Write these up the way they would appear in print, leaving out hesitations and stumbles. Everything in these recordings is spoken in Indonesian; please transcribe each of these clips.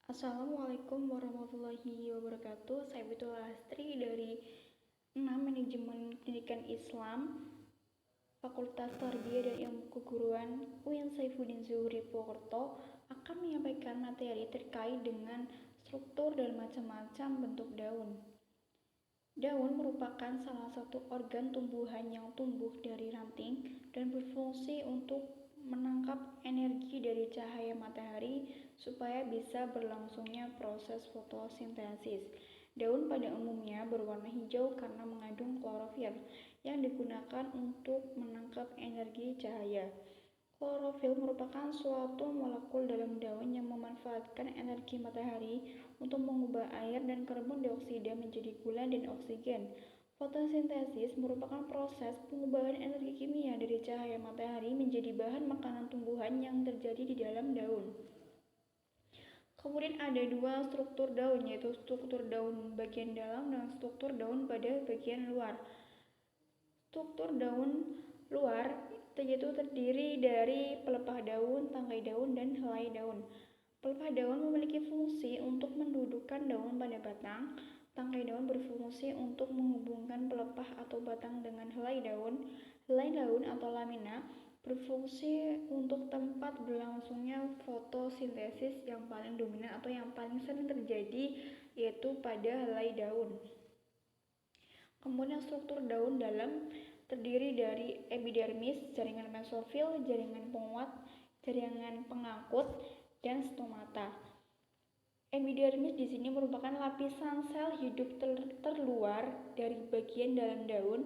Assalamualaikum warahmatullahi wabarakatuh. Saya Betul Astri dari 6 Manajemen Pendidikan Islam, Fakultas Tarbiyah dan Ilmu Keguruan UIN Saifuddin Zuhri Purwokerto akan menyampaikan materi terkait dengan struktur dan macam-macam bentuk daun. Daun merupakan salah satu organ tumbuhan yang tumbuh dari ranting dan berfungsi untuk menangkap energi dari cahaya matahari supaya bisa berlangsungnya proses fotosintesis. Daun pada umumnya berwarna hijau karena mengandung klorofil yang digunakan untuk menangkap energi cahaya. Klorofil merupakan suatu molekul dalam daun yang memanfaatkan energi matahari untuk mengubah air dan karbon dioksida menjadi gula dan oksigen. Fotosintesis merupakan proses pengubahan energi kimia dari cahaya matahari menjadi bahan makanan tumbuhan yang terjadi di dalam daun. Kemudian ada dua struktur daun, yaitu struktur daun bagian dalam dan struktur daun pada bagian luar. Struktur daun luar yaitu terdiri dari pelepah daun, tangkai daun, dan helai daun. Pelepah daun memiliki fungsi untuk mendudukkan daun pada batang. Tangkai daun berfungsi untuk menghubungkan pelepah atau batang dengan helai daun. Helai daun atau lamina berfungsi untuk tempat berlangsungnya fotosintesis yang paling dominan atau yang paling sering terjadi, yaitu pada helai daun. Kemudian struktur daun dalam terdiri dari epidermis, jaringan mesofil, jaringan penguat, jaringan pengangkut, dan stomata. Epidermis di sini merupakan lapisan sel hidup terluar dari bagian dalam daun,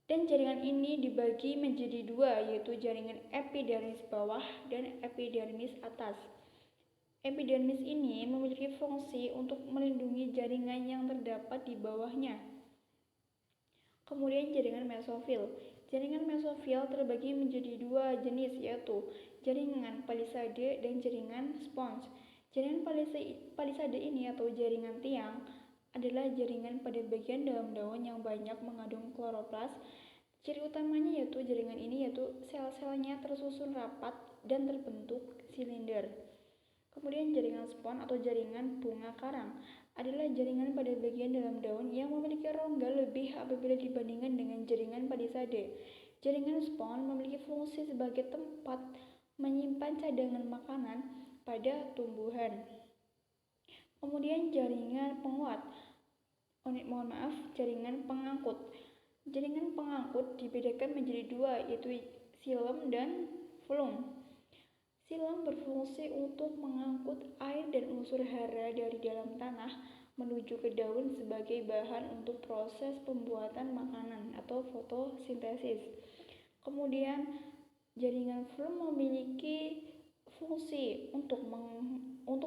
dan jaringan ini dibagi menjadi dua, yaitu jaringan epidermis bawah dan epidermis atas. Epidermis ini memiliki fungsi untuk melindungi jaringan yang terdapat di bawahnya. Kemudian jaringan mesofil. Jaringan mesofil terbagi menjadi dua jenis, yaitu jaringan palisade dan jaringan spons. Jaringan palisade ini atau jaringan tiang adalah jaringan pada bagian dalam daun yang banyak mengandung kloroplas. Ciri utamanya yaitu jaringan ini yaitu sel-selnya tersusun rapat dan terbentuk silinder. Kemudian jaringan spon atau jaringan bunga karang adalah jaringan pada bagian dalam daun yang memiliki rongga lebih apabila dibandingkan dengan jaringan palisade. Jaringan spon memiliki fungsi sebagai tempat menyimpan cadangan makanan pada tumbuhan. Kemudian jaringan penguat, jaringan pengangkut. Jaringan pengangkut dibedakan menjadi dua, yaitu xilem dan flum. Xilem berfungsi untuk mengangkut air dan unsur hara dari dalam tanah menuju ke daun sebagai bahan untuk proses pembuatan makanan atau fotosintesis. Kemudian jaringan flum memiliki fungsi untuk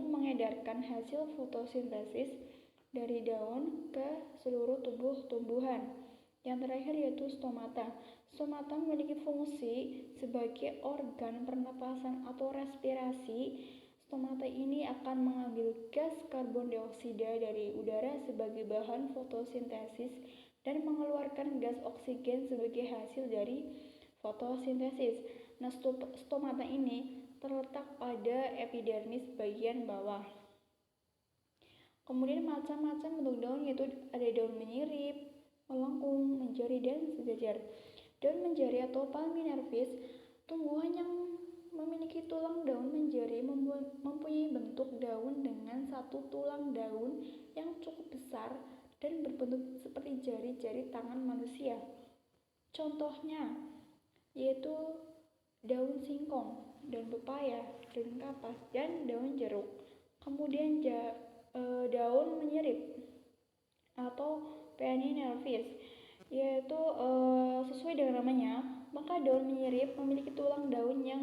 mengedarkan hasil fotosintesis dari daun ke seluruh tubuh tumbuhan. Yang terakhir yaitu stomata. Stomata memiliki fungsi sebagai organ pernapasan atau respirasi. Stomata ini akan mengambil gas karbon dioksida dari udara sebagai bahan fotosintesis dan mengeluarkan gas oksigen sebagai hasil dari fotosintesis. Nah, stomata ini terletak pada epidermis bagian bawah. Kemudian macam-macam bentuk daun yaitu ada daun menyirip, melengkung, menjari, dan sejajar. Daun menjari atau palminervis, tumbuhan yang memiliki tulang daun menjari mempunyai bentuk daun dengan satu tulang daun yang cukup besar dan berbentuk seperti jari-jari tangan manusia. Contohnya yaitu daun singkong, daun pepaya, daun kapas, dan daun jeruk. Kemudian daun menyirip atau peony nervis, yaitu sesuai dengan namanya, maka daun menyirip memiliki tulang daun yang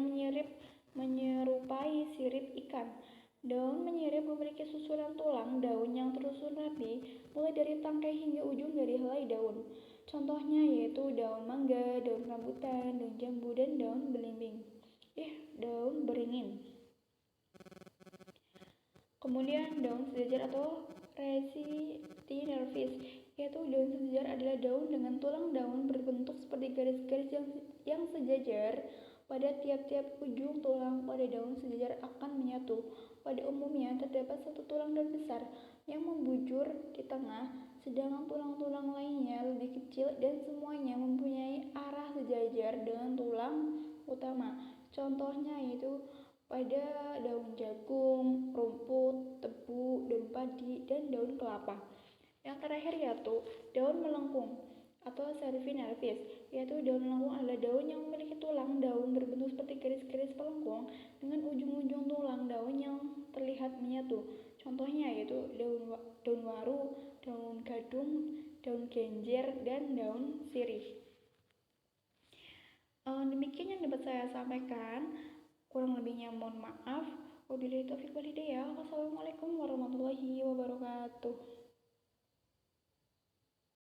menyerupai sirip ikan. Daun menyirip memiliki susunan tulang daun yang tersusun rapi mulai dari tangkai hingga ujung dari helai daun. Contohnya yaitu daun mangga, daun rambutan, daun jambu, dan daun belimbing. Daun beringin. Kemudian daun sejajar atau resitinervis, yaitu daun sejajar adalah daun dengan tulang daun berbentuk seperti garis-garis yang sejajar pada tiap-tiap ujung tulang pada daun sejajar akan menyatu. Pada umumnya terdapat satu tulang daun besar yang membujur di tengah, sedangkan tulang-tulang lainnya lebih kecil dan semuanya mempunyai arah sejajar dengan tulang utama. Contohnya yaitu pada daun jagung, rumput, tebu, daun padi, dan daun kelapa. Yang terakhir yaitu daun melengkung atau Servine nervis, yaitu daun melengkung adalah daun yang memiliki tulang daun berbentuk seperti garis-garis pelengkung dengan ujung-ujung tulang daun yang terlihat menyatu. Contohnya yaitu daun waru, daun gadung, daun genjer, dan daun sirih. Demikian yang dapat saya sampaikan. Kurang lebihnya mohon maaf. Wabillahi taufiq wal hidayah. Wassalamualaikum warahmatullahi wabarakatuh.